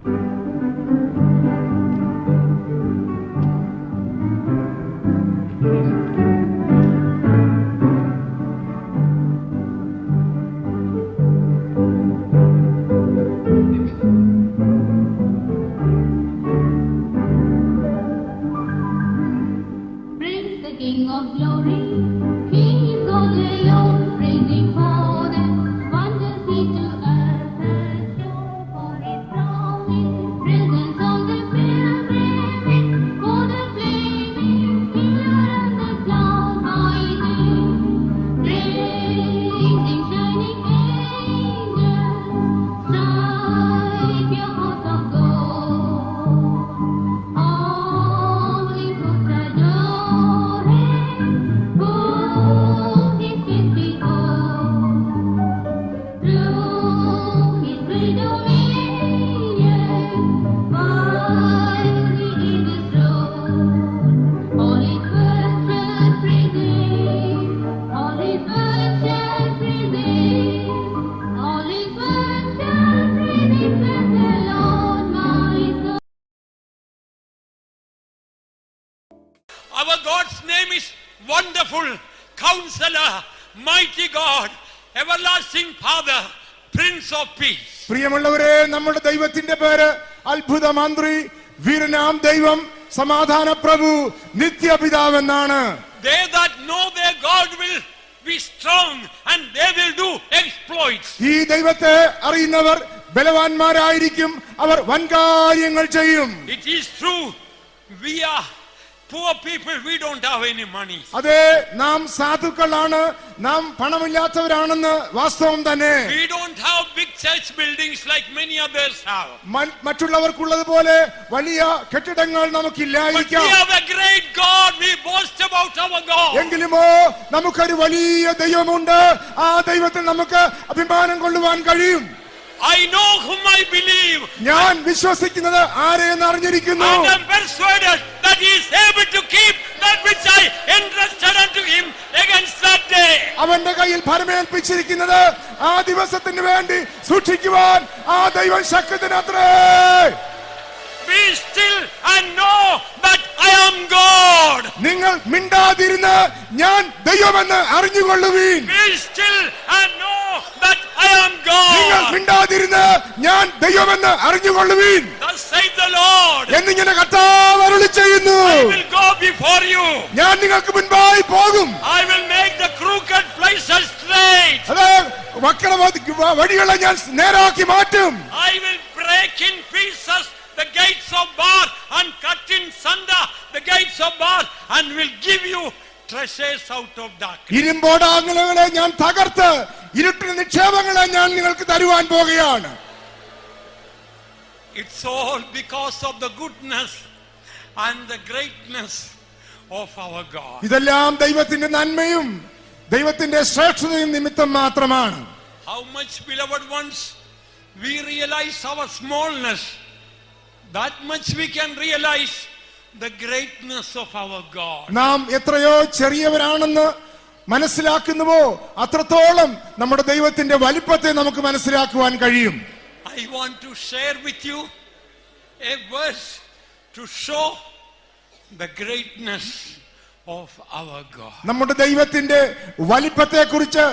Our God's name is Wonderful Counselor, Mighty God, Everlasting Father, Prince of Peace. പ്രിയമുള്ളവരെ, നമ്മുടെ ദൈവത്തിന്റെ പേര് അത്ഭുത മന്ത്രി, വീരനാം ദൈവം, സമാധാന പ്രഭു, നിത്യപിതാവ് എന്നാണ്. They that know their God will be strong and they will do exploits. ഈ ദൈവത്തെ അറിയുന്നവർ ബലവാന്മാരായിരിക്കും, അവർ വൻകാര്യങ്ങൾ ചെയ്യും. It is true, we are poor people, we don't have any money. അതെ, നാം സാധുക്കളാണ്, നാം പണമില്ലാത്തവരാണെന്ന് വാസ്തവം തന്നെ. We don't have big church buildings like many others have. മറ്റുള്ളവർക്കുള്ളതുപോലെ വലിയ കെട്ടിടങ്ങൾ നമുക്കില്ലായിരിക്കാം. But we have a great God, we boast about our God. എങ്കിലുമോ നമുക്കൊരു വലിയ ദൈവമുണ്ട്, ആ ദൈവത്തിൽ നമുക്ക് അഭിമാനം കൊള്ളുവാൻ കഴിയും. I know whom I believe. ഞാൻ വിശ്വസിക്കുന്നത് ആരെയെന്ന് അറിഞ്ഞിരിക്കുന്നു. I am persuaded that he is able to keep that which I entrusted unto him against that day. അവന്റെ കയ്യിൽ ഫലമേൽപ്പിച്ചിരിക്കുന്നത് ആ ദിവസത്തിന് വേണ്ടി സൂക്ഷിക്കുവാൻ ആ ദൈവം ശക്തനത്രേ. Be still and know that I am God. നിങ്ങൾ മിണ്ടാതിരുന്ന് ഞാൻ ദൈവമെന്ന് അറിഞ്ഞുകൊള്ളുവീൻ. Be still and know that I am God. നിങ്ങൾ മിണ്ടാതിരുന്ന് ഞാൻ ദൈവമെന്ന് അറിഞ്ഞുകൊള്ളുവീൻ. Thus saith the Lord. എന്നിങ്ങനെ കർത്താവ് അരുളി ചെയ്യുന്നു. I will go before you. ഞാൻ നിങ്ങൾക്ക് മുൻപായി പോകും. I will make the crooked places straight. വഴികളെ ഞാൻ നേരാക്കി മാറ്റും. I will break in pieces the gates of bar and cut in sunder the gates of bar and will give you treasures out of darkness. ഇരുമ്പോടാങ്ങളെ ഞാൻ തകർത്ത് ഇരുട്ടിന്റെ നിക്ഷേപങ്ങളെ ഞാൻ നിങ്ങൾക്ക് തരുവാൻ പോകുകയാണ്. It's all because of the goodness and the greatness of our God. ഇതെല്ലാം ദൈവത്തിന്റെ നന്മയും ദൈവത്തിന്റെ ശ്രേഷ്ഠതയും നിമിത്തം മാത്രമാണ്. How much, beloved ones, we realize our smallness, that much we can realize the greatness of our God. നാം എത്രയോ ചെറിയവരാണെന്ന് മനസ്സിലാക്കുന്നുവോ അത്രത്തോളം നമ്മുടെ ദൈവത്തിന്റെ വലിപ്പത്തെ നമുക്ക് മനസ്സിലാക്കുവാൻ കഴിയും. I want to share with you a verse to show the greatness of our God. നമ്മുടെ ദൈവത്തിന്റെ വലിപ്പത്തെക്കുറിച്ച്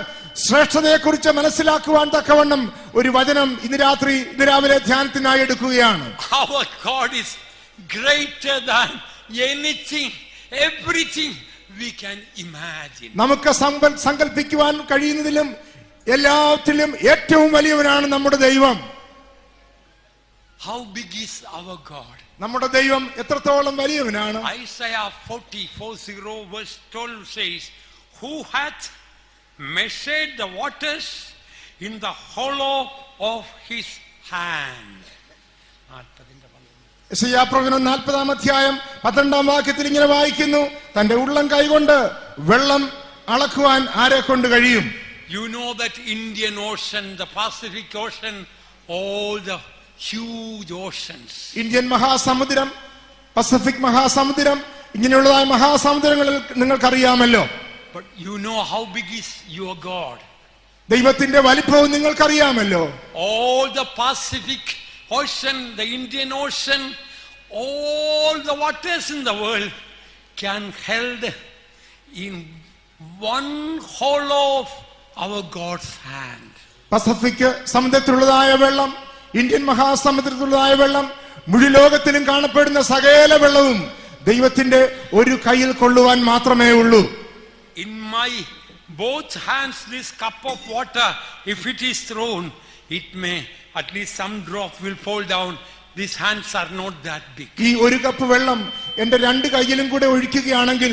ശ്രേഷ്ഠതയെക്കുറിച്ച് മനസ്സിലാക്കുവാൻ തക്കവണ്ണം ഒരു വചനം ഇന്ന് രാവിലെ ധ്യാനത്തിനായി എടുക്കുകയാണ്. Our God is greater than anything, everything we can imagine. നമുക്ക് സങ്കല്പിക്കുവാൻ കഴിയുന്നതിലും എല്ലാത്തിലും ഏറ്റവും വലിയവനാണ് നമ്മുടെ ദൈവം. How big is our God? നമ്മുടെ ദൈവം എത്രത്തോളം വലിയവനാണ്. Isaiah 40 verse 12 says, who hath measured the waters in the hollow of his hand. യെശയ്യാപ്രവചനം 40-ാം അധ്യായം 12-ാം വാക്യത്തിൽ ഇങ്ങനെ വായിക്കുന്നു, തന്റെ ഉള്ളം കൈകൊണ്ട് വെള്ളം അളക്കുവാൻ ആരെ കൊണ്ട് കഴിയും? You know that Indian Ocean, the Pacific Ocean, all the huge oceans. Indian മഹാസമുദ്രം, പസഫിക് മഹാസമുദ്രം, ഇങ്ങനെയുള്ളതായ മഹാസമുദ്രങ്ങളിൽ നിങ്ങൾക്കറിയാമല്ലോ. But you know how big is your God? ദൈവത്തിന്റെ വലിപ്പവും നിങ്ങൾക്കറിയാമല്ലോ. All the Pacific Ocean, the Indian Ocean, all the waters in the world can held in one hollow of our God's hand. Pacific സമുദ്രത്തിലുള്ളതായ വെള്ളം, Indian മഹാസമുദ്രത്തിലുള്ളതായ വെള്ളം, മുഴുലോകത്തിലും കാണപ്പെടുന്ന സകല വെള്ളവും ദൈവത്തിന്റെ ഒരു കയ്യിൽ കൊള്ളുവാൻ മാത്രമേ ഉള്ളൂ. In my both hands this cup of water, if it is thrown, it may at least some drop will fall down. These hands are not that big. ഈ ഒരു കപ്പ് വെള്ളം എന്റെ രണ്ട് കൈയിലും കൂടെ ഒഴിക്കുകയാണെങ്കിൽ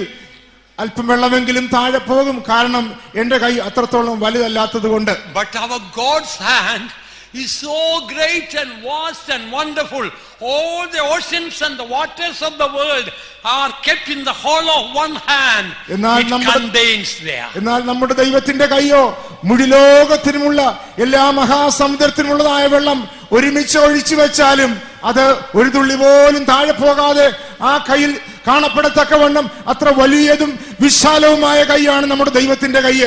അല്പം വെള്ളമെങ്കിലും താഴെ പോകും, കാരണം എന്റെ കൈ അത്രത്തോളം വലുതല്ലാത്തത് കൊണ്ട്. But our God's hand is so great and vast and wonderful. All the oceans and the waters of the world are kept in the hollow of one hand. It contains there. എന്നാൽ നമ്മുടെ ദൈവത്തിന്റെ കൈയോ മുഴുലോകത്തിനുമുള്ള എല്ലാ മഹാസമുദ്രത്തിനുള്ളതായ വെള്ളം ഒരുമിച്ച് ഒഴിച്ചു വെച്ചാലും അത് ഒരു തുള്ളി പോലും താഴെ പോകാതെ ആ കയ്യിൽ കാണപ്പെടത്തക്കവണ്ണം അത്ര വലിയതും വിശാലവുമായ കൈയാണ് നമ്മുടെ ദൈവത്തിന്റെ കൈ.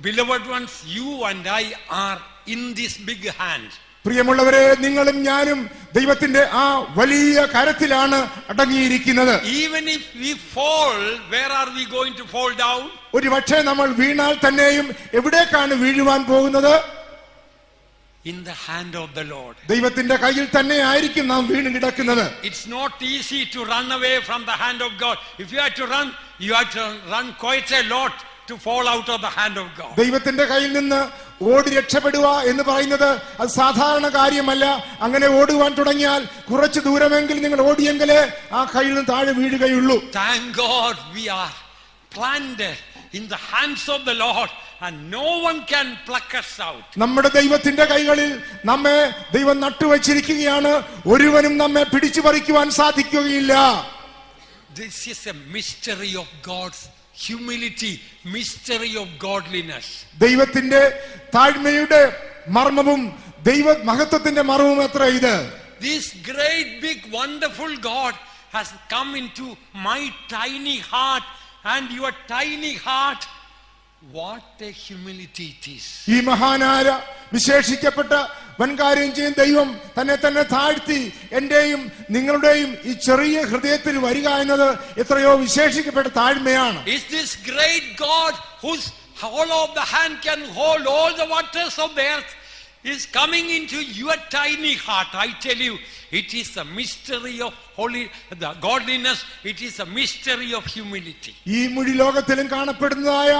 Beloved ones, you and I are in this big hand. പ്രിയമുള്ളവരെ, നിങ്ങളും ഞാനും ദൈവത്തിന്റെ ആ വലിയ കരത്തിലാണ് അടങ്ങിയിരിക്കുന്നത്. Even if we fall, where are we going to fall down? ഒരു പക്ഷേ നമ്മൾ വീണാൽ തന്നെയും എവിടേക്കാണ് വീഴുവാൻ പോകുന്നത്? In the hand of the Lord. ദൈവത്തിന്റെ കയ്യിൽ തന്നെ ആയിരിക്കും നാം വീണ് കിടക്കുന്നത്. It's not easy to run away from the hand of God. If you have to run, you have to run quite a lot to fall out of the hand of God. ദൈവത്തിന്റെ കയ്യിൽ നിന്ന് ഓടി രക്ഷപ്പെടുക എന്ന് പറയുന്നത് അത് സാധാരണ കാര്യമല്ല. അങ്ങനെ ഓടുവാൻ തുടങ്ങിയാൽ കുറച്ച് ദൂരമെങ്കിലും നിങ്ങൾ ഓടിയെങ്കിലേ ആ കയ്യിൽ നിന്ന് താഴെ വീഴുകയുള്ളൂ. Thank God we are planted in the hands of the Lord and no one can pluck us out. നമ്മുടെ ദൈവത്തിന്റെ കൈകളിൽ നമ്മെ ദൈവം നട്ടുവച്ചിരിക്കുകയാണ്. ഒരുവനും നമ്മെ പിടിച്ചു പറിക്കുവാൻ സാധിക്കുകയില്ല. This is a mystery of God's humility, mystery of godliness. ദൈവത്തിന്റെ താഴ്മയുടെ മർമ്മവും ദൈവ മഹത്വത്തിന്റെ മർമ്മവും എത്ര ഇത്. This great big wonderful God has come into my tiny heart and your tiny heart. What a humility it is. ഈ മഹാനായ വിശേഷിക്കപ്പെട്ട വൻകാര്യം ചെയ്യുന്ന ദൈവം തന്നെ തന്നെ താഴ്ത്തി എന്റെയും നിങ്ങളുടെയും ഈ ചെറിയ ഹൃദയത്തിൽ വരിക എന്നത് എത്രയോ വിശേഷിക്കപ്പെട്ട താഴ്മയാണ്. Is this great God whose hollow of the hand can hold all the waters of the earth is coming into your tiny heart? I tell you, it is a mystery of holy the godliness. It is a mystery of humility. ഈ മുഴു ലോകത്തിലും കാണപ്പെടുന്നതായ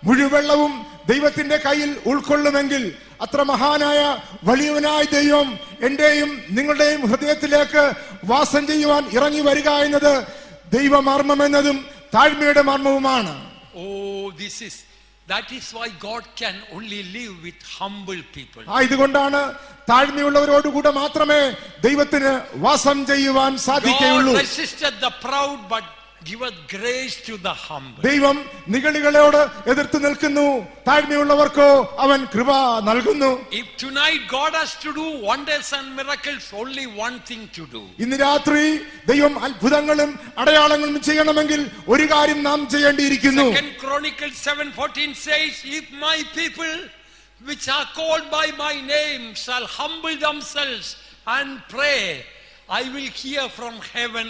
മുഴുവെള്ളവും ദൈവത്തിന്റെ കയ്യിൽ ഉൾക്കൊള്ളുമെങ്കിൽ അത്ര മഹാനായ വലിയവനായ ദൈവം എന്റെയും നിങ്ങളുടെയും ഹൃദയത്തിലേക്ക് വാസം ചെയ്യുവാൻ ഇറങ്ങി വരിക എന്നത് ദൈവമർമ്മം എന്നതും താഴ്മയുടെ മർമ്മവുമാണ്. Oh, that is why God can only live with humble people. ഇതുകൊണ്ടാണ് താഴ്മയുള്ളവരോടുകൂടെ മാത്രമേ ദൈവത്തിന് വാസം ചെയ്യുവാൻ സാധിക്കുകയുള്ളൂ. God resisted the proud but giveth grace to the humble. ദൈവം നിഗളികളോട് എതിർത്ത് നിൽക്കുന്നു, താഴ്മയുള്ളവർക്കോ അവൻ കൃപ നൽകുന്നു. If tonight God has to do wonders and miracles, only one thing to do. ഇന്ന് രാത്രി ദൈവം അത്ഭുതങ്ങളും അടയാളങ്ങളും ചെയ്യണമെങ്കിൽ ഒരു കാര്യം നാം ചെയ്യേണ്ടിയിരിക്കുന്നു. 2 Chronicles 7:14 says, if my people which are called by my name shall humble themselves and pray, I will hear from heaven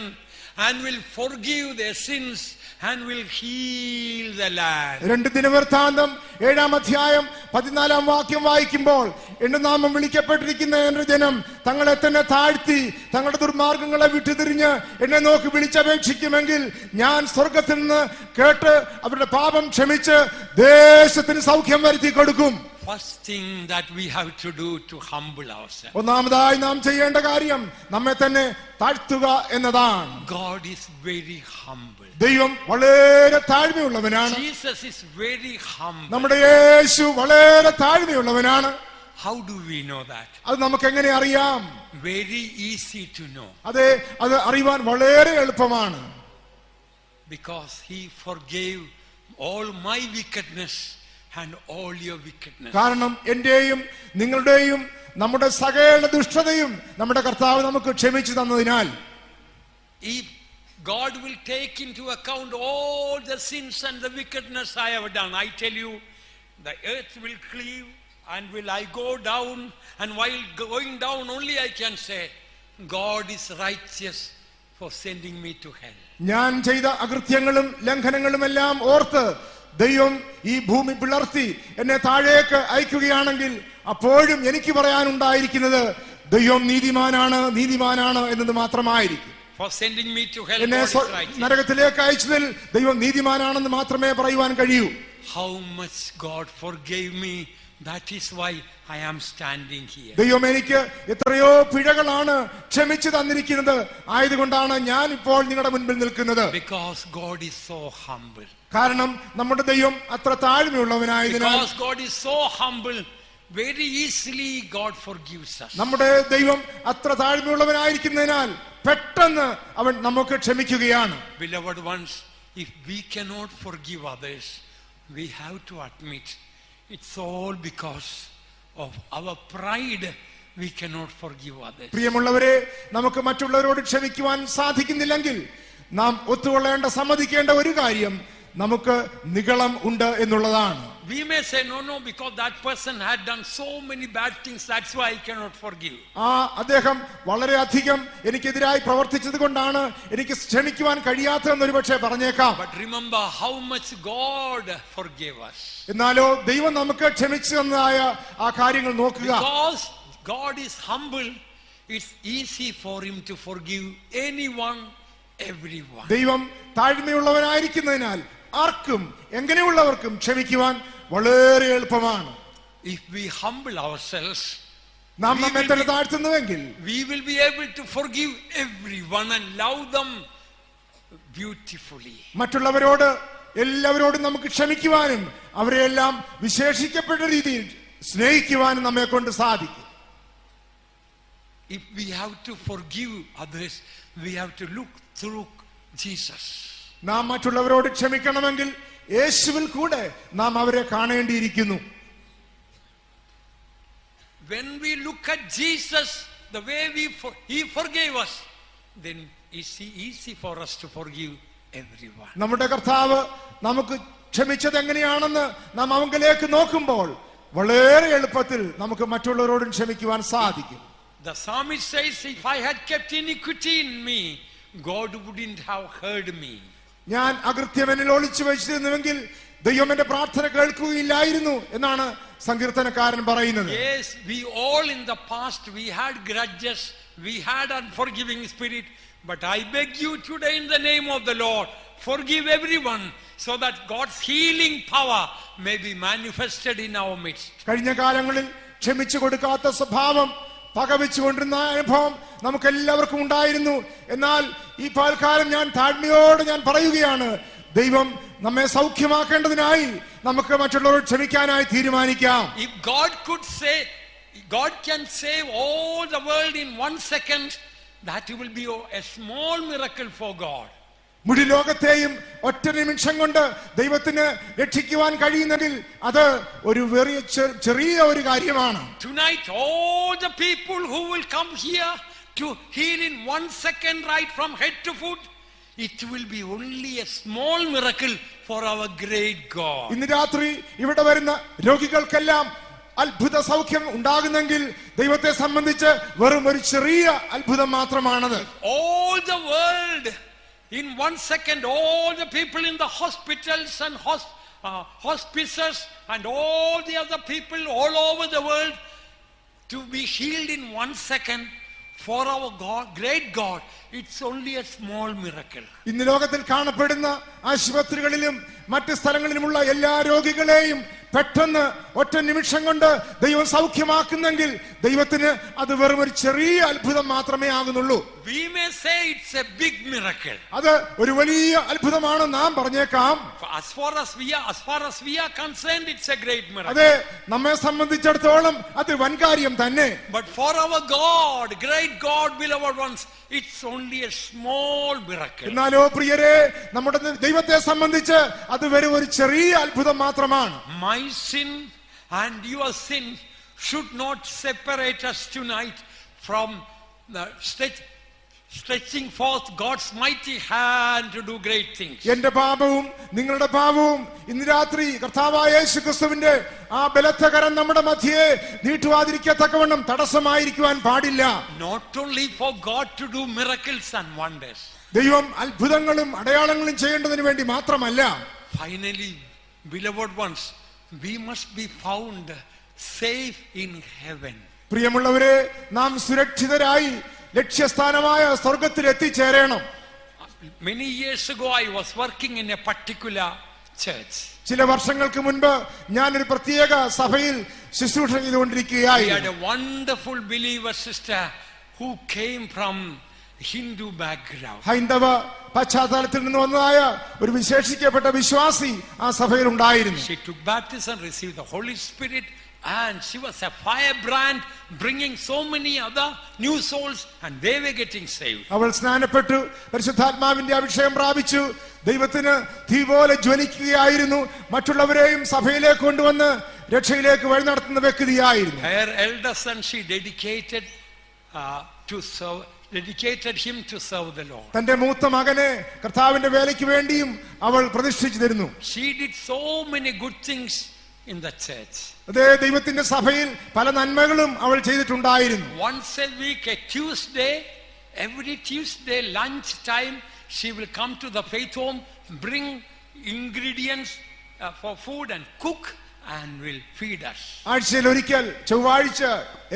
and will forgive their sins and will heal the land. 2 ദിനവൃത്താന്തം 7-ാം അധ്യായം 14-ാം വാക്യം വായിക്കുമ്പോൾ, എന്റെ നാമം വിളിക്കപ്പെട്ടിരിക്കുന്ന എന്റെ ജനം തങ്ങളെ തന്നെ താഴ്ത്തി തങ്ങളുടെ ദുർമാർഗങ്ങളെ വിട്ടുതിരിഞ്ഞ് എന്നെ നോക്കി വിളിച്ചപേക്ഷിക്കുമെങ്കിൽ ഞാൻ സ്വർഗത്തിൽ നിന്ന് കേട്ട് അവരുടെ പാപം ക്ഷമിച്ച് ദേശത്തിന് സൗഖ്യം വരുത്തി കൊടുക്കും. First thing that we have to do to humble ourselves. ഒന്നാമതായി നാം ചെയ്യേണ്ട കാര്യം നമ്മെ തന്നെ താഴ്ത്തുക എന്നതാണ്. God is very humble. ദൈവം വളരെ താഴ്മയുള്ളവനാണ്. Jesus is very humble. നമ്മുടെ യേശു വളരെ താഴ്മയുള്ളവനാണ്. How do we know that? അത് നമുക്ക് എങ്ങനെ അറിയാം? Very easy to know. അതെ, അത് അറിയുവാൻ വളരെ എളുപ്പമാണ്. Because he forgave all my wickedness and all your wickedness. കാരണം എന്റെയും നിങ്ങളുടെയും നമ്മുടെ സകല ദുഷ്ടതയും നമ്മുടെ കർത്താവ് നമുക്ക് ക്ഷമിച്ചു തന്നതിനാൽ, if God will take into account all the sins and the wickedness I have done, I tell you, the earth will cleave, And will I go down, and while going down only I can say, God is righteous for sending me to hell. ഞാൻ ചെയ്ത അകൃത്യങ്ങളും ലംഘനങ്ങളുമെല്ലാം ഓർത്ത് ദൈവം ഈ ഭൂമി പിളർത്തി എന്നെ താഴേക്ക് അയക്കുകയാണെങ്കിൽ അപ്പോഴും എനിക്ക് പറയാനുണ്ടായിരിക്കുന്നത് ദൈവം നീതിമാനാണ് എന്നത് മാത്രമായിരിക്കും. For sending me to hell, എന്നെ God is righteous. നരകത്തിലേക്ക് അയച്ചതിൽ ദൈവം നീതിമാനാണെന്ന് മാത്രമേ പറയുവാൻ കഴിയൂ. How much God forgave me, that is why I am standing here. ദൈവം എനിക്ക് എത്രയോ പിഴകളാണ് ക്ഷമിച്ചു തന്നിരിക്കുന്നത്, ആയതുകൊണ്ടാണ് ഞാൻ ഇപ്പോൾ നിങ്ങളുടെ മുൻപിൽ നിൽക്കുന്നത്. Because God is so humble. കാരണം നമ്മുടെ ദൈവം അത്ര താഴ്മയുള്ളവനായതിനാൽ, Because God is so humble, very easily God forgives us. നമ്മുടെ ദൈവം അത്ര താഴ്മയുള്ളവനായിരിക്കുന്നതിനാൽ പെട്ടെന്ന് അവൻ നമുക്ക് ക്ഷമിക്കുകയാണ്. Beloved ones, if we cannot forgive others, we have to admit it's all because of our pride. We cannot forgive others. പ്രിയമുള്ളവരെ, നമുക്ക് മറ്റുള്ളവരോട് ക്ഷമിക്കുവാൻ സാധിക്കുന്നില്ലെങ്കിൽ നാം ഒത്തുകൊള്ളേണ്ട സമ്മതിക്കേണ്ട ഒരു കാര്യം നമുക്ക് നിഗളം ഉണ്ട് എന്നുള്ളതാണ്. We may say no, because that person had done so many bad things, that's why I cannot forgive. അദ്ദേഹം വളരെയധികം എനിക്കെതിരായി പ്രവർത്തിച്ചത് കൊണ്ടാണ് എനിക്ക് ക്ഷമിക്കുവാൻ കഴിയാത്തതെന്ന് ഒരുപക്ഷെ പറഞ്ഞേക്കാം. But remember how much God forgave us. എന്നാലോ ദൈവം നമുക്ക് ക്ഷമിച്ചു തന്നതായ ആ കാര്യങ്ങൾ നോക്കുക. Because God is humble, it's easy for him to forgive anyone, everyone. ദൈവം താഴ്മയുള്ളവനായിരിക്കുന്നതിനാൽ ആർക്കും എങ്ങനെയുള്ളവർക്കും ക്ഷമിക്കുവാൻ വളരെ എളുപ്പമാണ്. If we humble ourselves, നാം നമ്മെ തന്നെ താഴ്ത്തുന്നുവെങ്കിൽ we will be able to forgive everyone and love them beautifully. മറ്റുള്ളവരോട് എല്ലാവരോടും നമുക്ക് ക്ഷമിക്കുവാനും അവരെല്ലാം വിശേഷിക്കപ്പെട്ട രീതിയിൽ സ്നേഹിക്കുവാനും നമ്മെ കൊണ്ട് സാധിക്കും. If we have to forgive others, we have to look through Jesus. നാം മറ്റുള്ളവരോട് ക്ഷമിക്കണമെങ്കിൽ യേശുവിൽ കൂടെ നാം അവരെ കാണേണ്ടിയിരിക്കുന്നു. When we look at Jesus, the way he forgave us, then it's easy for us to forgive everyone. നമ്മുടെ കർത്താവ് നമുക്ക് ക്ഷമിച്ചത് എങ്ങനെയാണെന്ന് നാം അവങ്കിലേക്ക് നോക്കുമ്പോൾ വളരെ എളുപ്പത്തിൽ നമുക്ക് മറ്റുള്ളവരോടും ക്ഷമിക്കുവാൻ സാധിക്കും. The psalmist says, if I had kept iniquity in me, God wouldn't have heard me. ഞാൻ അകൃത്യം എന്നിൽ ഒളിച്ചു വെച്ചിരുന്നുവെങ്കിൽ ദൈവം എന്റെ പ്രാർത്ഥന കേൾക്കുകയില്ലായിരുന്നു എന്നാണ് സങ്കീർത്തനക്കാരൻ പറയുന്നത്. Yes, we all in the past, we had grudges, we had unforgiving spirit, but I beg you today in the name of the Lord, forgive everyone so that God's healing power may be manifested in our midst. കഴിഞ്ഞ കാലങ്ങളിൽ ക്ഷമിച്ചു കൊടുക്കാത്ത സ്വഭാവം, പകവെച്ചുകൊണ്ടിരുന്ന അനുഭവം നമുക്ക് എല്ലാവർക്കും ഉണ്ടായിരുന്നു. എന്നാൽ ഈ പകൽക്കാലം ഞാൻ താഴ്മയോട് ഞാൻ പറയുകയാണ്, ദൈവം നമ്മെ സൗഖ്യമാക്കേണ്ടതിനായി നമുക്ക് മറ്റുള്ളവരോട് ക്ഷമിക്കാനായി തീരുമാനിക്കാം. If God could say, God can save all the world in 1 second, that will be a small miracle for God. മുഴു ലോകത്തെയും ഒറ്റ നിമിഷം കൊണ്ട് ദൈവത്തിന് രക്ഷിക്കുവാൻ കഴിയുന്നെങ്കിൽ അത് ഒരു ചെറിയ ഒരു കാര്യമാണ്. Tonight all the people who will come here to heal in 1 second, right from head to foot, it will be only a small miracle for our great God. ഇന്ന് രാത്രി ഇവിടെ വരുന്ന രോഗികൾക്കെല്ലാം അത്ഭുത സൗഖ്യം ഉണ്ടാകുന്നെങ്കിൽ ദൈവത്തെ സംബന്ധിച്ച് വെറും ഒരു ചെറിയ അത്ഭുതം മാത്രമാണത്. All the world, in 1 second, all the people in the hospitals and hospices and all the other people all over the world to be healed in 1 second, for our God, great God, it's only a small miracle. ഇന്ന് ലോകത്തിൽ കാണപ്പെടുന്ന ആശുപത്രികളിലും മറ്റ് സ്ഥലങ്ങളിലുമുള്ള എല്ലാ രോഗികളെയും പെട്ടെന്ന് ഒറ്റ നിമിഷം കൊണ്ട് ദൈവം സൗഖ്യമാക്കുന്നെങ്കിൽ ദൈവത്തിന് അത് വെറും ഒരു ചെറിയ അത്ഭുതം മാത്രമേ ആകുന്നുള്ളൂ. We may say it's a big miracle. അത് ഒരു വലിയ അത്ഭുതമാണ് നാം പറഞ്ഞേക്കാം. As far as we are concerned, it's a great miracle. അതെ, നമ്മെ സംബന്ധിച്ചിടത്തോളം അത് വൻകാര്യം തന്നെ. But for our God, great God, beloved ones, it's only a small miracle. എന്നാലോ പ്രിയരെ, നമ്മുടെ ദൈവത്തെ സംബന്ധിച്ച് അത് വെറും ഒരു ചെറിയ അത്ഭുതം മാത്രമാണ്. My sin and your sin should not separate us tonight from stretching forth God's mighty hand to do great things. എന്റെ പാപവും നിങ്ങളുടെ പാപവും ഇന്ന് രാത്രി കർത്താവായ യേശുക്രിസ്തുവിന്റെ ആ ബലത്തകരം നമ്മുടെ മധ്യേ നീട്ടുവാതിരിക്കത്തക്കവണ്ണം തടസ്സമായിരിക്കുവാൻ പാടില്ല. Not only for God to do miracles and wonders. ദൈവം അത്ഭുതങ്ങളും അടയാളങ്ങളും ചെയ്യേണ്ടതിന് വേണ്ടി മാത്രമല്ല. Finally, beloved ones, we must be found safe in heaven. പ്രിയമുള്ളവരെ, നാം സുരക്ഷിതരായി ലക്ഷ്യസ്ഥാനമായ സ്വർഗത്തിൽ എത്തിച്ചേരണം. Many years ago I was working in a particular church. ചില വർഷങ്ങൾക്ക് മുൻപ് ഞാൻ ഒരു പ്രത്യേക സഭയിൽ ശുശ്രൂഷ ചെയ്തുകൊണ്ടിരിക്കുകയായി. We had a wonderful believer sister who came from Hindu background. ഹൈന്ദവ പശ്ചാത്തലത്തിൽ നിന്ന് വന്നതായ ഒരു വിശേഷിക്കപ്പെട്ട വിശ്വാസി ആ സഭയിൽ ഉണ്ടായിരുന്നു. She took baptism, received the Holy Spirit, and she was a firebrand bringing so many other new souls, and they were getting saved. അവൾ സ്നാനപ്പെട്ടു, പരിശുദ്ധാത്മാവിന്റെ അഭിഷേകം പ്രാപിച്ചു, ദൈവത്തിന് തീ പോലെ ജ്വലിക്കുകയായിരുന്നു, മറ്റുള്ളവരെയും സഭയിലേക്ക് കൊണ്ടുവന്ന് രക്ഷയിലേക്ക് വഴി നടത്തുന്ന വ്യക്തിയായിരുന്നു. Her eldest son she dedicated him to serve the Lord. തന്റെ മൂത്ത മകനെ കർത്താവിന്റെ വേലയ്ക്ക് വേണ്ടിയും അവൾ പ്രതിഷ്ഠിച്ചു തരുന്നു. She did so many good things in the church. അതേ ദൈവത്തിന്റെ സഭയിൽ പല നന്മകളും അവൾ ചെയ്തിട്ടുണ്ടായിരുന്നു. Once a week, every Tuesday lunch time, she will come to the faith home, bring ingredients for food and cook and will feed us. ആഴ്ചയിൽ ഒരിക്കൽ ചൊവ്വാഴ്ച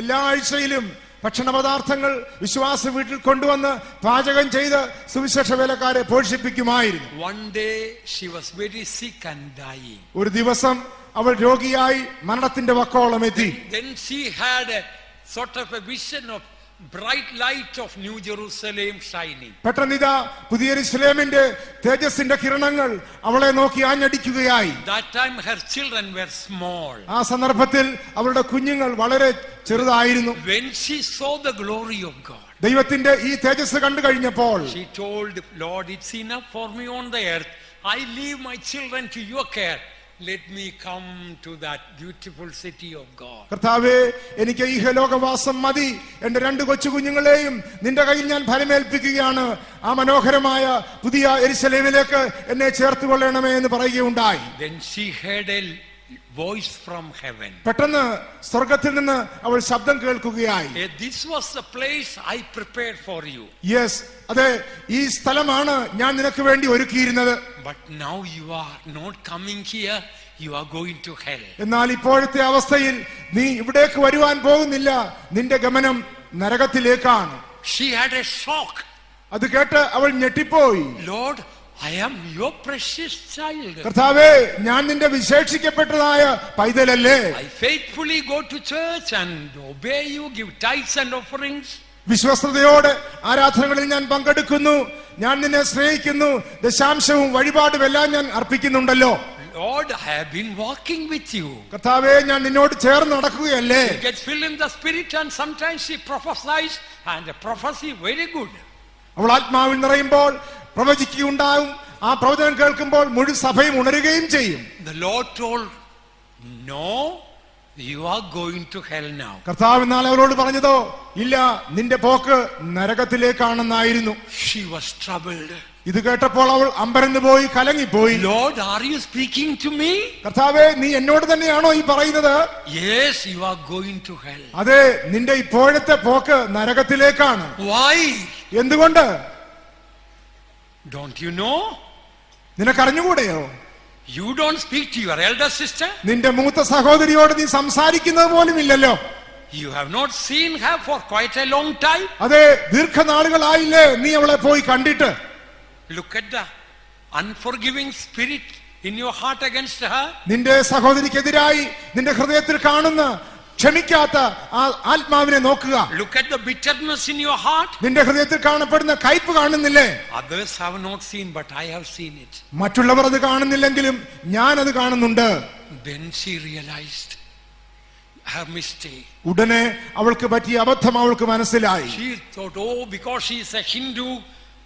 എല്ലാ ആഴ്ചയിലും ഭക്ഷണപദാർത്ഥങ്ങൾ വിശ്വാസ വീട്ടിൽ കൊണ്ടുവന്ന് പാചകം ചെയ്ത് സുവിശേഷ വേലക്കാരെ പോഷിപ്പിക്കുമായിരുന്നു. One day she was very sick and dying. ഒരു ദിവസം അവൾ രോഗിയായി മരണത്തിന്റെ വക്കോളം എത്തി. Then she had a sort of a vision of bright light of New Jerusalem shining. പെട്ടെന്നിതാ പുതിയ യെരൂശലേമിന്റെ തേജസ്സിന്റെ കിരണങ്ങൾ അവളെ നോക്കി ആഞ്ഞടിക്കുകയായി. That time her children were small. ആ സന്ദർഭത്തിൽ അവളുടെ കുഞ്ഞുങ്ങൾ വളരെ ചെറുതായിരുന്നു. When she saw the glory of God, ദൈവത്തിന്റെ ഈ തേജസ് കണ്ടു കഴിഞ്ഞപ്പോൾ she told, Lord, it's enough for me on the earth. I leave my children to your care. Let me come to that beautiful city of God. കർത്താവേ, എനിക്ക് ഈ ലോകവാസം മതി. എന്റെ രണ്ട് കൊച്ചു കുഞ്ഞുങ്ങളെയും നിന്റെ കയ്യിൽ ഞാൻ ഫലമേൽപ്പിക്കുകയാണ്. ആ മനോഹരമായ പുതിയ യെരൂശലേമിലേക്ക് എന്നെ ചേർത്തുകൊള്ളണമേ എന്ന് പറയുകയുണ്ടായി. Then she heard a voice from heaven. പെട്ടെന്ന് സ്വർഗത്തിൽ നിന്ന് അവൾ ശബ്ദം കേൾക്കുകയായി. This was the place I prepared for you. Yes, അതെ, ഈ സ്ഥലമാണ് ഞാൻ നിനക്ക് വേണ്ടി ഒരുക്കിയിരുന്നത്. But now you are not coming here, you are going to hell. എന്നാൽ ഇപ്പോഴത്തെ അവസ്ഥയിൽ നീ ഇവിടേക്ക് വരുവാൻ പോകുന്നില്ല, നിന്റെ ഗമനം നരകത്തിലേക്കാണ്. She had a shock. അത് കേട്ട് അവൾ ഞെട്ടിപ്പോയി. Lord, I am your precious child. കർത്താവേ, ഞാൻ നിന്റെ വിശേഷിക്കപ്പെട്ടതായ പൈതലല്ലേ? I faithfully go to church and obey you, give tithes and offerings. വിശ്വസ്തയോടെ ആരാധനകളിൽ ഞാൻ പങ്കെടുക്കുന്നു, ഞാൻ നിന്നെ സ്നേഹിക്കുന്നു, ദശാംശവും വഴിപാടും എല്ലാം ഞാൻ അർപ്പിക്കുന്നുണ്ടല്ലോ. Lord, I have been walking with you. കർത്താവേ, ഞാൻ നിന്നോട് ചേർന്ന് നടക്കുകയല്ലേ? She gets filled in the spirit and sometimes she prophesies, and the prophecy very good. അവൾ ആത്മാവിൽ നിറയുമ്പോൾ പ്രവചിക്കുകയുണ്ടാവും. ആ പ്രവചനം കേൾക്കുമ്പോൾ മുഴു സഭയും ഉണരുകയും ചെയ്യും. The Lord told, no, you are going to hell now. കർത്താവ് എന്നാൽ അവരോട് പറഞ്ഞതോ, ഇല്ല, നിന്റെ പോക്ക് നരകത്തിലേക്കാണെന്നായിരുന്നു. She was troubled. ഇത് കേട്ടപ്പോൾ അവൾ അമ്പരന്ന് പോയി, കലങ്ങിപ്പോയി. Lord, are you speaking to me? കർത്താവേ, നീ എന്നോട് തന്നെയാണോ ഈ പറയുന്നത്? Yes, you are going to hell. അതെ, നിന്റെ ഇപ്പോഴത്തെ പോക്ക് നരകത്തിലേക്കാണ്. Why? എന്തുകൊണ്ട്? Don't you know? നിനക്കറിഞ്ഞുകൂടെയോ? You don't speak to your elder sister. നിന്റെ മൂത്ത സഹോദരിയോട് നീ സംസാരിക്കുന്നത് പോലും ഇല്ലല്ലോ. You have not seen her for quite a long time. അതെ, ദീർഘനാളുകളായില്ലേ നീ അവളെ പോയി കണ്ടിട്ട്? Look at the unforgiving spirit in your heart against her. നിന്റെ സഹോദരിക്കെതിരായി നിന്റെ ഹൃദയത്തിൽ കാണുന്ന ക്ഷമിക്കാത്ത ആ ആത്മാവിനെ നോക്കുക. Look at the bitterness in your heart. നിന്റെ ഹൃദയത്തിൽ കാണപ്പെടുന്ന കയ്പ് കാണുന്നില്ലേ? Others have not seen, but I have seen it. മറ്റുള്ളവർ അത് കാണുന്നില്ലെങ്കിലും ഞാൻ അത് കാണുന്നുണ്ട്. Then she realized her mistake. ഉടനെ അവൾക്ക് പറ്റിയ അബദ്ധം അവൾക്ക് മനസ്സിലായി. She thought, oh, because she is a Hindu,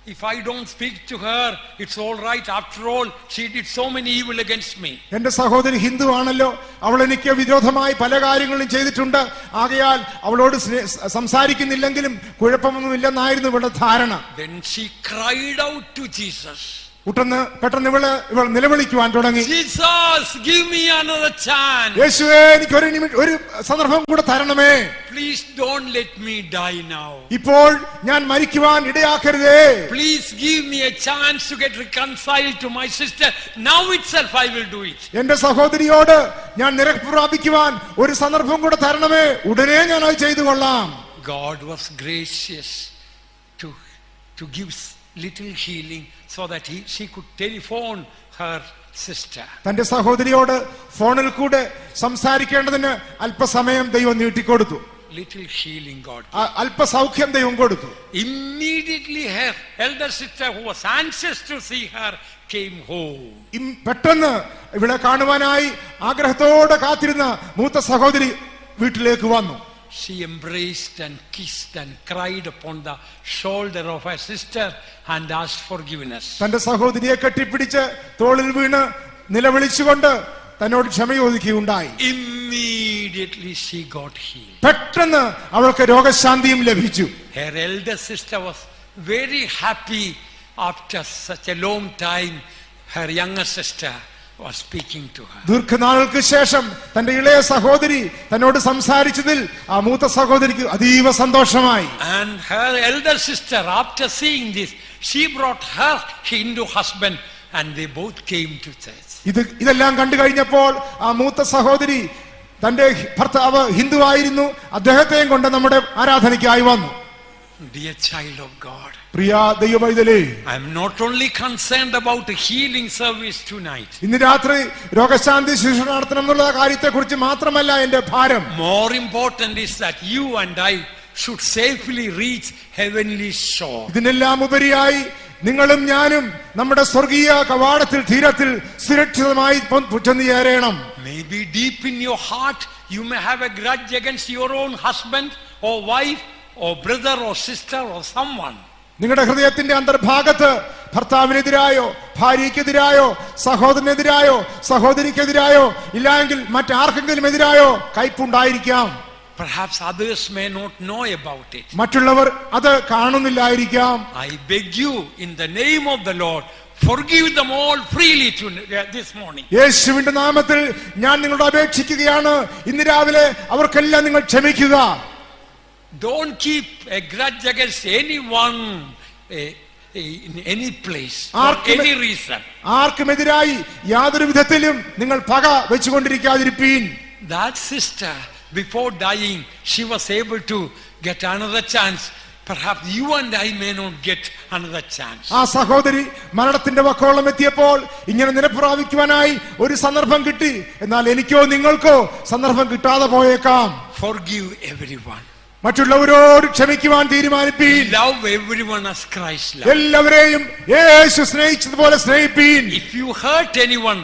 if I don't speak to her, it's all right. After all, she did so many evil against me. എന്റെ സഹോദരി ഹിന്ദു ആണല്ലോ, അവൾ എനിക്ക് വിരോധമായി പല കാര്യങ്ങളും ചെയ്തിട്ടുണ്ട്, ആകയാൽ അവളോട് സംസാരിക്കുന്നില്ലെങ്കിലും കുഴപ്പമൊന്നുമില്ലെന്നായിരുന്നു ഇവളുടെ ധാരണ. Then she cried out to Jesus. പെട്ടെന്ന് ഇവൾ നിലവിളിക്കുവാൻ തുടങ്ങി. Jesus, give me another chance. യേശുവേ, എനിക്ക് ഒരു സന്ദർഭം കൂടെ തരണമേ. Please don't let me die now. ഇപ്പോൾ ഞാൻ മരിക്കുവാൻ ഇടയാക്കരുതേ. Please give me a chance to get reconciled to my sister. Now itself I will do it. എന്റെ സഹോദരിയോട് ഞാൻ നിരപ്പ് പ്രാപിക്കുവാൻ ഒരു സന്ദർഭം കൂടെ തരണമേ, ഉടനെ ഞാൻ അത് ചെയ്തു കൊള്ളാം. God was gracious to give little healing so that she could telephone her sister. തന്റെ സഹോദരിയോട് ഫോണിൽ കൂടെ സംസാരിക്കേണ്ടതിന് അല്പസമയം ദൈവം നീട്ടിക്കൊടുത്തു. Little healing God. അല്പസൗഖ്യം ദൈവം കൊടുത്തു. Immediately her elder sister, who was anxious to see her, came home. പെട്ടെന്ന് ഇവിടെ കാണുവാനായി ആഗ്രഹത്തോടെ കാത്തിരുന്ന മൂത്ത സഹോദരി വീട്ടിലേക്ക് വന്നു. She embraced and kissed and cried upon the shoulder of her sister and asked forgiveness. തന്റെ സഹോദരിയെ കെട്ടിപ്പിടിച്ച് തോളിൽ വീണ് നിലവിളിച്ചുകൊണ്ട് തന്നോട് ക്ഷമ ചോദിക്കുകയുണ്ടായി. Immediately she got healed. പെട്ടെന്ന് അവൾക്ക് രോഗശാന്തിയും ലഭിച്ചു. Her elder sister was very happy after such a long time. Her younger sister was speaking to her. ദീർഘനാളുകൾക്ക് ശേഷം തന്റെ ഇളയ സഹോദരി തന്നോട് സംസാരിച്ചതിൽ ആ മൂത്ത സഹോദരിക്ക് അതീവ സന്തോഷമായി. And her elder sister, after seeing this, she brought her Hindu husband and they both came to church. ഇതെല്ലാം കണ്ടു കഴിഞ്ഞപ്പോൾ ആ മൂത്ത സഹോദരി തന്റെ ഭർത്താവ് ഹിന്ദു ആയിരുന്നു, അദ്ദേഹത്തെയും കൊണ്ട് നമ്മുടെ ആരാധനയ്ക്കായി വന്നു. Dear child of God, Priya ദൈവമൈതലേ, I am not only concerned about a healing service tonight. ഇന്ന് രാത്രി രോഗശാന്തി ശുശ്രൂഷ നടത്തണം എന്നുള്ള കാര്യത്തെ കുറിച്ച് മാത്രമല്ല എന്റെ ഭാരം. More important is that you and I should safely reach heavenly shore. ഇതിനെല്ലാം ഉപരിയായി നിങ്ങളും ഞാനും നമ്മുടെ സ്വർഗീയ കവാടത്തിൽ തീരത്തിൽ സുരക്ഷിതമായി ചെന്ന് ചേരണം. Maybe deep in your heart you may have a grudge against your own husband or wife or brother or sister or someone. നിങ്ങളുടെ ഹൃദയത്തിന്റെ അന്തർഭാഗത്ത് ഭർത്താവിനെതിരായോ ഭാര്യയ്ക്കെതിരായോ സഹോദരനെതിരായോ സഹോദരിക്കെതിരായോ ഇല്ലെങ്കിൽ മറ്റാർക്കെങ്കിലും എതിരായോ കയ്പുണ്ടായിരിക്കാം. Perhaps others may not know about it. മറ്റുള്ളവർ അത് കാണുന്നില്ലായിരിക്കാം. I beg you in the name of the Lord, forgive them all freely this morning. യേശുവിന്റെ നാമത്തിൽ ഞാൻ നിങ്ങളോട് അപേക്ഷിക്കുകയാണ്, ഇന്ന് രാവിലെ അവർക്കെല്ലാം നിങ്ങൾ ക്ഷമിക്കുക. Don't keep a grudge against anyone in any place for any reason. ആർക്കുമെതിരായി യാതൊരു വിധത്തിലും നിങ്ങൾ പക വെച്ചുകൊണ്ടിരിക്കാതിരിപ്പീൻ. That sister, before dying, she was able to get another chance. Perhaps you and I may not get another chance. ആ സഹോദരി മരണത്തിന്റെ വക്കോളം എത്തിയപ്പോൾ ഇങ്ങനെ നിരപ്രാപിക്കുവാനായി ഒരു സന്ദർഭം കിട്ടി, എന്നാൽ എനിക്കോ നിങ്ങൾക്കോ സന്ദർഭം കിട്ടാതെ പോയേക്കാം. Forgive everyone. മറ്റുള്ളവരോട് ക്ഷമിക്കുവാൻ തീരുമാനിപ്പീൻ. Love everyone as Christ loved. എല്ലാവരെയും യേശു സ്നേഹിച്ചതുപോലെ സ്നേഹിപ്പീൻ. If you hurt anyone,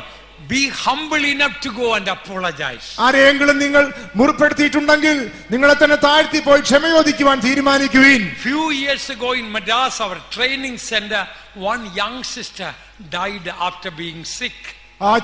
be humble enough to go and apologize. ആരെയെങ്കിലും നിങ്ങൾ മുറിപ്പെടുത്തിയിട്ടുണ്ടെങ്കിൽ നിങ്ങളെ തന്നെ താഴ്ത്തി പോയി ക്ഷമ ചോദിക്കുവാൻ തീരുമാനിക്കുവിൻ. Few years ago in Madras, our training center, one young sister died after being sick.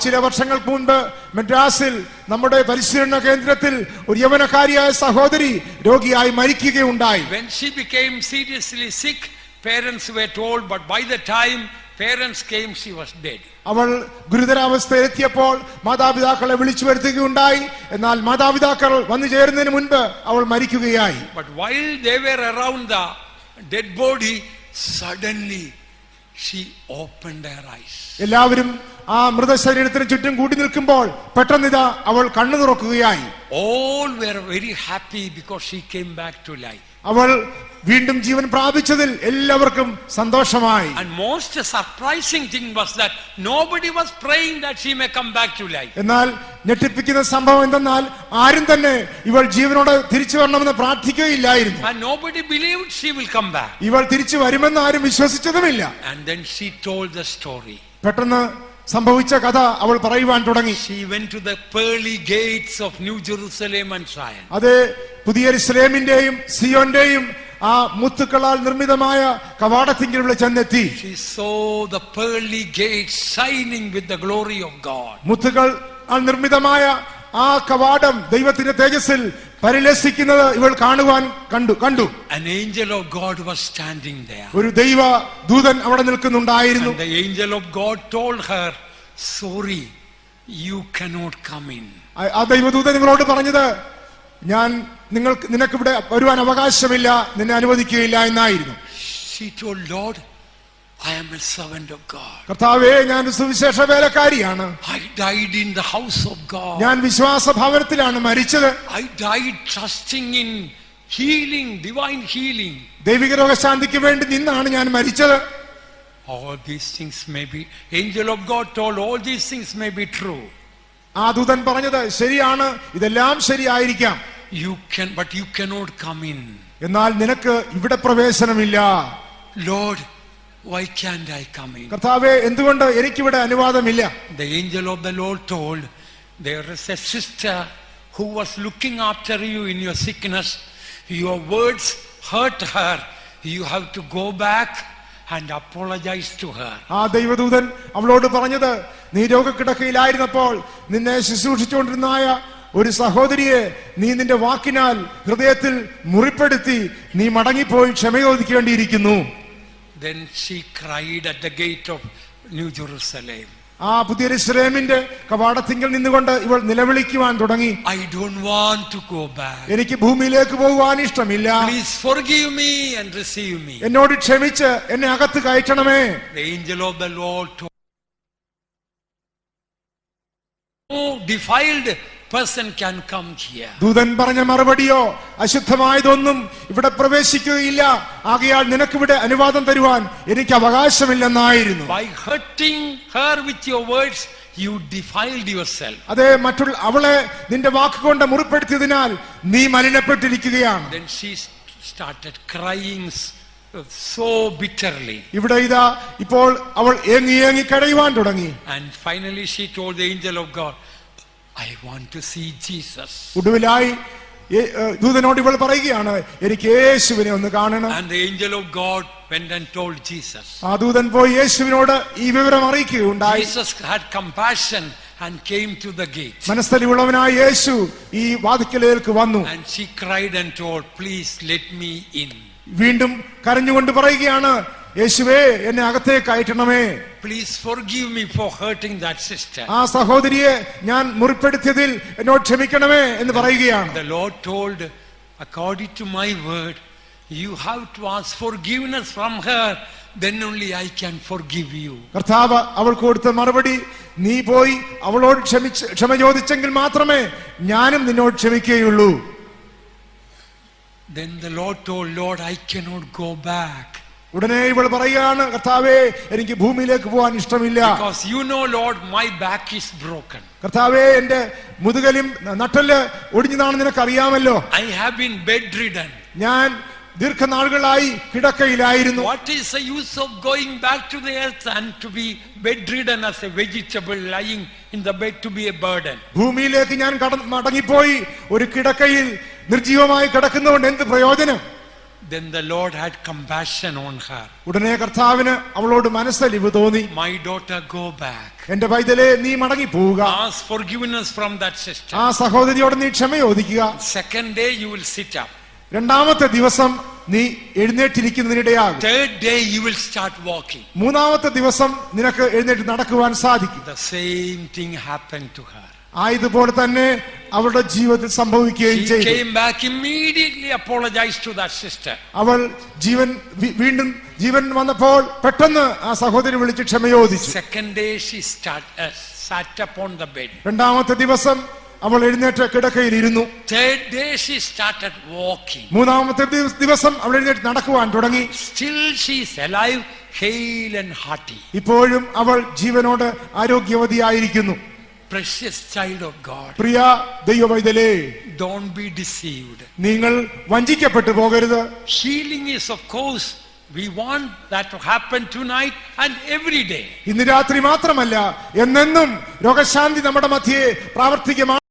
ചില വർഷങ്ങൾക്ക് മുൻപ് മദ്രാസിൽ നമ്മുടെ പരിശീലന കേന്ദ്രത്തിൽ ഒരു യൗവനക്കാരിയായ സഹോദരി രോഗിയായി മരിക്കുകയുണ്ടായി. When she became seriously sick, parents were told, but by the time parents came, she was dead. അവൾ ഗുരുതരാവസ്ഥയിലെത്തിയപ്പോൾ മാതാപിതാക്കളെ വിളിച്ചു വരുത്തുകയുണ്ടായി, എന്നാൽ മാതാപിതാക്കൾ വന്നു ചേരുന്നതിന് മുൻപ് അവൾ മരിക്കുകയായി. But while they were around the dead body, suddenly she opened her eyes. എല്ലാവരും ആ മൃതശരീരത്തിന് ചുറ്റും കൂടി നിൽക്കുമ്പോൾ പെട്ടെന്നിതാ അവൾ കണ്ണു തുറക്കുകയായി. All were very happy because she came back to life. അവൾ വീണ്ടും ജീവൻ പ്രാപിച്ചതിൽ എല്ലാവർക്കും സന്തോഷമായി. And most surprising thing was that nobody was praying that she may come back to life. എന്നാൽ ഞെട്ടിപ്പിക്കുന്ന സംഭവം എന്തെന്നാൽ ആരും തന്നെ ഇവൾ ജീവനോടെ തിരിച്ചു വരണമെന്ന് പ്രാർത്ഥിക്കുകയില്ലായിരുന്നു. And nobody believed she will come back. ഇവൾ തിരിച്ചു വരുമെന്ന് ആരും വിശ്വസിച്ചതുമില്ല. And then she told the story. പെട്ടെന്ന് സംഭവിച്ച കഥ അവൾ പറയുവാൻ തുടങ്ങി. She went to the pearly gates of New Jerusalem and Zion. അത് പുതിയ യെരൂശലേമിന്റെയും സിയോന്റെയും ആ മുത്തുക്കളാൽ നിർമ്മിതമായ കവാടത്തിങ്കിൽ ഇവിടെ ചെന്നെത്തി. She saw the pearly gates shining with the glory of God. മുത്തുകൾ നിർമ്മിതമായ ആ കവാടം ദൈവത്തിന്റെ തേജസ്സിൽ പരിലസിക്കുന്നത് ഇവൾ കാണുവാൻ കണ്ടു. An angel of God was standing there. ഒരു ദൈവ ദൂതൻ അവിടെ നിൽക്കുന്നുണ്ടായിരുന്നു. And the angel of God told her, sorry, you cannot come in. ആ ദൈവദൂതൻ നിങ്ങളോട് പറഞ്ഞത്, നിനക്ക് ഇവിടെ വരുവാൻ അവകാശമില്ല, നിന്നെ അനുവദിക്കുകയില്ല എന്നായിരുന്നു. She told, Lord, I am a servant of God. കർത്താവേ, ഞാൻ സുവിശേഷ വേലക്കാരിയാണ്. I died in the house of God. ഞാൻ വിശ്വാസ ഭവനത്തിലാണ് മരിച്ചത്. I died trusting in healing, divine healing. ദൈവിക രോഗശാന്തിക്ക് വേണ്ടി നിന്നാണ് ഞാൻ മരിച്ചത്. All these things may be, angel of God told, all these things may be true. ആ ദൂതൻ പറഞ്ഞത് ശരിയാണ്, ഇതെല്ലാം ശരിയായിരിക്കാം. But you cannot come in. എന്നാൽ നിനക്ക് ഇവിടെ പ്രവേശനമില്ല. Lord, why can't I come in? കർത്താവേ, എന്തുകൊണ്ട് എനിക്കിവിടെ അനുവാദമില്ല? The angel of the Lord told, there is a sister who was looking after you in your sickness. Your words hurt her. You have to go back and apologize to her. ആ ദൈവദൂതൻ അവളോട് പറഞ്ഞത്, നീ രോഗക്കിടക്കയിലായിരുന്നപ്പോൾ നിന്നെ ശുശ്രൂഷിച്ചുകൊണ്ടിരുന്നായ ഒരു സഹോദരിയെ നീ നിന്റെ വാക്കിനാൽ ഹൃദയത്തിൽ മുറിപ്പെടുത്തി, നീ മടങ്ങിപ്പോയി ക്ഷമ ചോദിക്കേണ്ടിയിരിക്കുന്നു. Then she cried at the gate of New Jerusalem. ആ പുതിയ യെരൂശലേമിന്റെ കവാടത്തിങ്കൽ നിന്നുകൊണ്ട് ഇവൾ നിലവിളിക്കുവാൻ തുടങ്ങി. I don't want to go back. എനിക്ക് ഭൂമിയിലേക്ക് പോകുവാൻ ഇഷ്ടമില്ല. Please forgive me and receive me. എന്നോട് ക്ഷമിച്ച് എന്നെ അകത്ത് കയറ്റണമേ. The angel of the Lord told, no defiled person can come here. ദൂതൻ പറഞ്ഞ മറുപടിയോ, അശുദ്ധമായതൊന്നും ഇവിടെ പ്രവേശിക്കുകയില്ല, ആകയാൽ നിനക്കിവിടെ അനുവാദം തരുവാൻ എനിക്ക് അവകാശമില്ലെന്നായിരുന്നു. By hurting her with your words, you defiled yourself. അതെ, അവളെ നിന്റെ വാക്കുകൊണ്ട് മുറിപ്പെടുത്തിയതിനാൽ നീ മലിനപ്പെട്ടിരിക്കുകയാണ്. Then she started crying so bitterly. ഇവിടെ ഇതാ ഇപ്പോൾ അവൾ ഏങ്ങി കരയുവാൻ തുടങ്ങി. And finally she told the angel of God, I want to see Jesus. ഒടുവിലായി ദൂതനോട് ഇവൾ പറയുകയാണ്, എനിക്ക് യേശുവിനെ ഒന്ന് കാണണം. And the angel of God went and told Jesus. ആ ദൂതൻ പോയി യേശുവിനോട് ഈ വിവരം അറിയിക്കുകയുണ്ടായി. Jesus had compassion and came to the gate. മനസ്സലിവുള്ളവനായ യേശു ഈ വാതിൽക്കലേക്ക് വന്നു. And she cried and told, please let me in. വീണ്ടും കരഞ്ഞുകൊണ്ട് പറയുകയാണ്, യേശുവേ, എന്നെ അകത്തേക്ക് കയറ്റണമേ. Please forgive me for hurting that sister. ആ സഹോദരിയെ ഞാൻ മുറിപ്പെടുത്തിയതിൽ എന്നോട് ക്ഷമിക്കണമേ എന്ന് പറയുകയാണ്. The Lord told, according to my word, you have to ask forgiveness from her, then only I can forgive you. കർത്താവ് അവൾക്ക് കൊടുത്ത മറുപടി, നീ പോയി അവളോട് ക്ഷമ ചോദിച്ചെങ്കിൽ മാത്രമേ ഞാനും നിന്നോട് ക്ഷമിക്കുകയുള്ളൂ. Then the Lord told, Lord, I cannot go back. ഉടനെ ഇവൾ പറയുകയാണ്, കർത്താവേ, എനിക്ക് ഭൂമിയിലേക്ക് പോകാൻ ഇഷ്ടമില്ല. Because you know, Lord, my back is broken. കർത്താവേ, എന്റെ മുതുകലും നട്ടല് ഒടിഞ്ഞതാണെന്ന് നിനക്ക് അറിയാമല്ലോ. I have been bedridden. ഞാൻ ദീർഘനാളുകളായി കിടക്കയിലായിരുന്നു. What is the use of going back to the earth and to be bedridden as a vegetable lying in the bed to be a burden? ഭൂമിയിലേക്ക് ഞാൻ മടങ്ങിപ്പോയി ഒരു കിടക്കയിൽ നിർജീവമായി കിടക്കുന്നതുകൊണ്ട് എന്ത് പ്രയോജനം? Then the Lord had compassion on her. ഉടനെ കർത്താവിന് അവളോട് മനസ്സലിവ് തോന്നി. My daughter, go back. എന്റെ പൈതലേ, നീ മടങ്ങി പോവുക. Ask forgiveness from that sister. ആ സഹോദരിയോട് നീ ക്ഷമ ചോദിക്കുക. Second day you will sit up. രണ്ടാമത്തെ ദിവസം നീ എഴുന്നേറ്റിരിക്കുന്നതിനിടയാകും. Third day you will start walking. മൂന്നാമത്തെ ദിവസം നിനക്ക് എഴുന്നേറ്റ് നടക്കുവാൻ സാധിക്കും. The same thing happened to her. ആയതുപോലെ തന്നെ അവളുടെ ജീവിതത്തിൽ സംഭവിക്കുകയും She ചെയ്തു. came back immediately, apologized to that sister. അവൾ വീണ്ടും ജീവൻ വന്നപ്പോൾ പെട്ടെന്ന് ആ സഹോദരി വിളിച്ച് ക്ഷമ ചോദിച്ചു. Second day she sat upon the bed. രണ്ടാമത്തെ ദിവസം അവൾ എഴുന്നേറ്റ് കിടക്കയിൽ ഇരുന്നു. Third day she started walking. മൂന്നാമത്തെ ദിവസം അവൾ എഴുന്നേറ്റ് നടക്കുവാൻ തുടങ്ങി. Still she is alive, hale and hearty. ഇപ്പോഴും അവൾ ജീവനോട് ആരോഗ്യവതിയായിരിക്കുന്നു. Precious child of God, Priya ദൈവവൈതലേ, don't be deceived. നിങ്ങൾ വഞ്ചിക്കപ്പെട്ടു പോകരുത്. Healing is, of course, we want that to happen tonight and every day. ഇന്ന് രാത്രി മാത്രമല്ല, എന്നെന്നും രോഗശാന്തി നമ്മുടെ മധ്യേ പ്രാവർത്തികമാണ്.